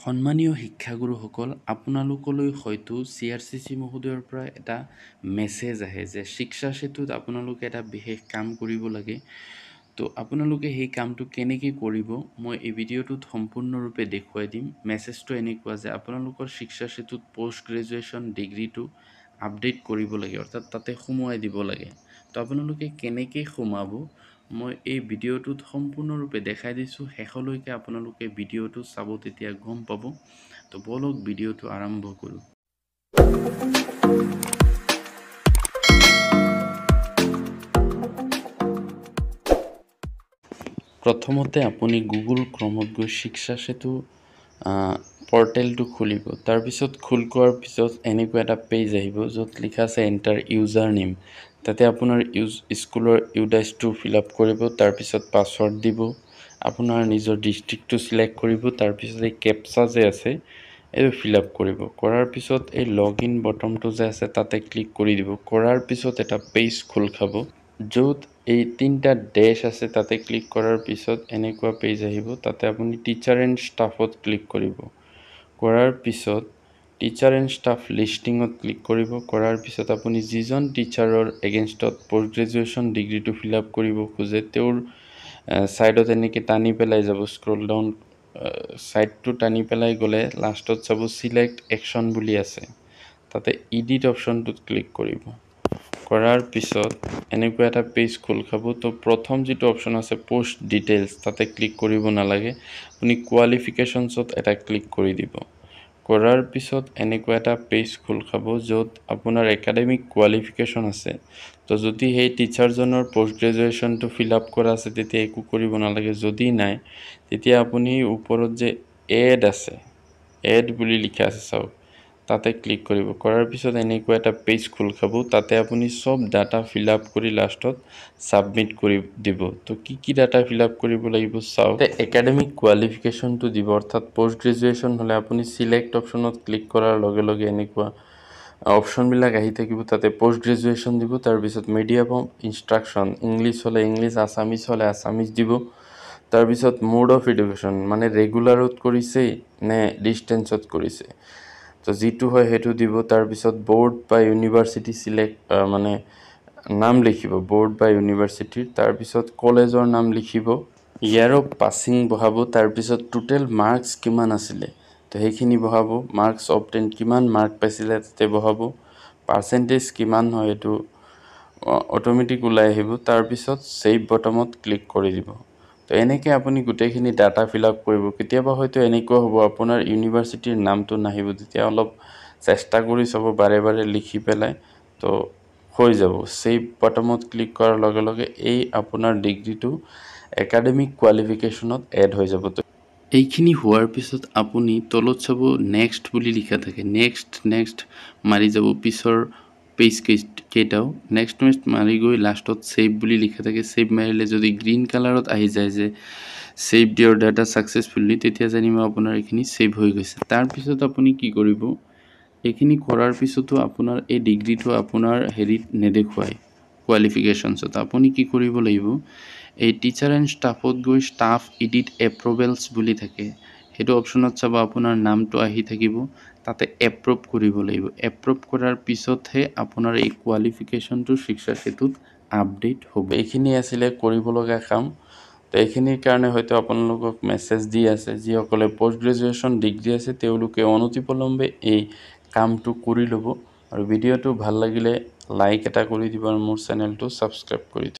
সন্মানীয় শিক্ষাগুৰুসকল, আপোনালোকলৈ হয়তো CRCC মহোদয়ৰ পৰা এটা মেছেজ আহে যে শিক্ষা সেতুত আপোনালোকে এটা বিশেষ কাম কৰিব লাগে। তো আপোনালোকে সেই কামটো কেনেকৈ কৰিব মই এই ভিডিঅ'টোত সম্পূৰ্ণৰূপে দেখুৱাই দিম। মেছেজটো এনেকুৱা যে আপোনালোকৰ শিক্ষা সেতুত পোষ্ট গ্ৰেজুৱেশ্যন ডিগ্ৰীটো আপডেট কৰিব লাগে, অৰ্থাৎ তাতে সোমোৱাই দিব লাগে। তো আপোনালোকে কেনেকৈ সোমাব মই এই ভিডিঅ'টোত সম্পূৰ্ণৰূপে দেখাই দিছোঁ। শেষলৈকে আপোনালোকে ভিডিঅ'টো চাব, তেতিয়া গম পাব। তো বলক ভিডিঅ'টো আৰম্ভ কৰোঁ। প্ৰথমতে আপুনি গুগল ক্ৰমত গৈ শিক্ষা সেতু পৰ্টেলটো খুলিব। তাৰপিছত খোল কৰাৰ পিছত এনেকুৱা এটা পেজ আহিব য'ত লিখা আছে এণ্টাৰ ইউজাৰ নেম। তাতে আপোনাৰ স্কুলৰ ইউডাইচটো ফিল আপ কৰিব, তাৰপিছত পাছৱৰ্ড দিব, আপোনাৰ নিজৰ ডিষ্ট্ৰিক্টটো চিলেক্ট কৰিব, তাৰপিছত এই কেপচা যে আছে এইটো ফিল আপ কৰিব। কৰাৰ পিছত এই লগ ইন বটনটো যে আছে তাতে ক্লিক কৰি দিব। কৰাৰ পিছত এটা পেজ খোল খাব য'ত এই তিনিটা ডেশ আছে, তাতে ক্লিক কৰাৰ পিছত এনেকুৱা পেজ আহিব। তাতে আপুনি টিচাৰ এণ্ড ষ্টাফত ক্লিক কৰিব। কৰাৰ পিছত টিচাৰ এণ্ড ষ্টাফ লিষ্টিঙত ক্লিক কৰিব। কৰাৰ পিছত আপুনি যিজন টিচাৰৰ এগেইনষ্টত পোষ্ট গ্ৰেজুৱেশ্যন ডিগ্ৰীটো ফিল আপ কৰিব খোজে তেওঁৰ ছাইডত এনেকৈ টানি পেলাই যাব, স্ক্ৰল ডাউন ছাইডটো টানি পেলাই গ'লে লাষ্টত চাব চিলেক্ট একশ্যন বুলি আছে, তাতে ইডিট অপশ্যনটোত ক্লিক কৰিব। কৰাৰ পিছত এনেকুৱা এটা পেজ খোল খাব। তো প্ৰথম যিটো অপশ্যন আছে পোষ্ট ডিটেইলছ, তাতে ক্লিক কৰিব নালাগে, আপুনি কোৱালিফিকেশ্যনছত এটা ক্লিক কৰি দিব। কৰাৰ পিছত এনেকুৱা এটা পেজ খোল খাব য'ত আপোনাৰ একাডেমিক কোৱালিফিকেশ্যন আছে। তো যদি সেই টিচাৰজনৰ পোষ্ট গ্ৰেজুৱেশ্যনটো ফিল আপ কৰা আছে তেতিয়া একো কৰিব নালাগে, যদি নাই তেতিয়া আপুনি ওপৰত যে এড আছে, এড বুলি লিখা আছে চাওক, তাতে ক্লিক কৰিব। কৰাৰ পিছত এনেকুৱা এটা পেজ খোল খাব, তাতে আপুনি সব ডাটা ফিল আপ কৰি লাষ্টত ছাবমিট কৰি দিব। তো কি ডাটা ফিল আপ কৰিব লাগিব চাওক। একাডেমিক কোৱালিফিকেশ্যনটো দিব, অৰ্থাৎ পোষ্ট গ্ৰেজুৱেশ্যন হ'লে আপুনি চিলেক্ট অপশ্যনত ক্লিক কৰাৰ লগে লগে এনেকুৱা অপশ্যনবিলাক আহি থাকিব। তাতে পোষ্ট গ্ৰেজুৱেশ্যন দিব, তাৰপিছত মিডিয়াম অফ ইনষ্ট্ৰাকশ্যন, ইংলিছ হ'লে ইংলিছ, আছামিছ হ'লে আছামিছ দিব। তাৰপিছত মোড অফ এডুকেশ্যন, মানে ৰেগুলাৰত কৰিছে নে ডিষ্টেঞ্চত কৰিছে, তো যিটো হয় সেইটো দিব। তাৰপিছত বৰ্ড বা ইউনিভাৰ্চিটি মানে নাম লিখিব, বৰ্ড বা ইউনিভাৰ্চিটিৰ। তাৰপিছত কলেজৰ নাম লিখিব, ইয়াৰ অফ পাছিং বহাব। তাৰপিছত টোটেল মাৰ্কছ কিমান আছিলে তো সেইখিনি বহাব, মাৰ্কছ অবটেইন কিমান মাৰ্ক পাইছিলে তাতে বহাব, পাৰ্চেণ্টেজ কিমান হয় এইটো অট'মেটিক ওলাই আহিব। তাৰপিছত ছেভ বটনত ক্লিক কৰি দিব। তো এনেকৈ আপুনি গোটেইখিনি ডাটা ফিল আপ কৰিব। কেতিয়াবা হয়তো এনেকুৱা হ'ব আপোনাৰ ইউনিভাৰ্চিটিৰ নামটো নাহিব, তেতিয়া অলপ চেষ্টা কৰি চাব বাৰে বাৰে লিখি পেলাই, তো হৈ যাব। ছেভ বটনত ক্লিক কৰাৰ লগে লগে এই আপোনাৰ ডিগ্ৰীটো একাডেমিক কোৱালিফিকেশ্যনত এড হৈ যাব। তো এইখিনি হোৱাৰ পিছত আপুনি তলত চাব নেক্সট বুলি লিখা থাকে, নেক্সট মাৰি যাব পিছৰ পেজ কেইটাও, নেক্সট মাৰি গৈ লাষ্টত ছেভ বুলি লিখা থাকে। ছেভ মাৰিলে যদি গ্ৰীণ কালাৰত আহি যায় যে ছেভ ইয়ৰ ডাটা ছাকচেছফুলি, তেতিয়া জানিব আপোনাৰ এইখিনি ছেভ হৈ গৈছে। তাৰপিছত আপুনি কি কৰিব, এইখিনি কৰাৰ পিছতো আপোনাৰ এই ডিগ্ৰীটো আপোনাৰ হেৰিত নেদেখুৱায় কোৱালিফিকেশ্যনছত। আপুনি কি কৰিব লাগিব, এই টিচাৰ এণ্ড ষ্টাফত গৈ ষ্টাফ এডিট এপ্ৰুভেলছ বুলি থাকে, সেইটো অপশ্যনত চাব আপোনাৰ নামটো আহি থাকিব, তাতে এপ্ৰুভ কৰিব লাগিব। এপ্ৰুভ কৰাৰ পিছতহে আপোনাৰ এই কোৱালিফিকেশ্যনটো শিক্ষা সেতুত আপডেট হ'ব। এইখিনি আছিলে কৰিব লগা কাম। তো এইখিনিৰ কাৰণে হয়তো আপোনালোকক মেছেজ দি আছে, যিসকলে পোষ্ট গ্ৰেজুৱেশ্যন ডিগ্ৰী আছে তেওঁলোকে অনতিপলমে এই কামটো কৰি ল'ব। আৰু ভিডিঅ'টো ভাল লাগিলে লাইক এটা কৰি দিব আৰু মোৰ চেনেলটো ছাবস্ক্ৰাইব কৰি দিব।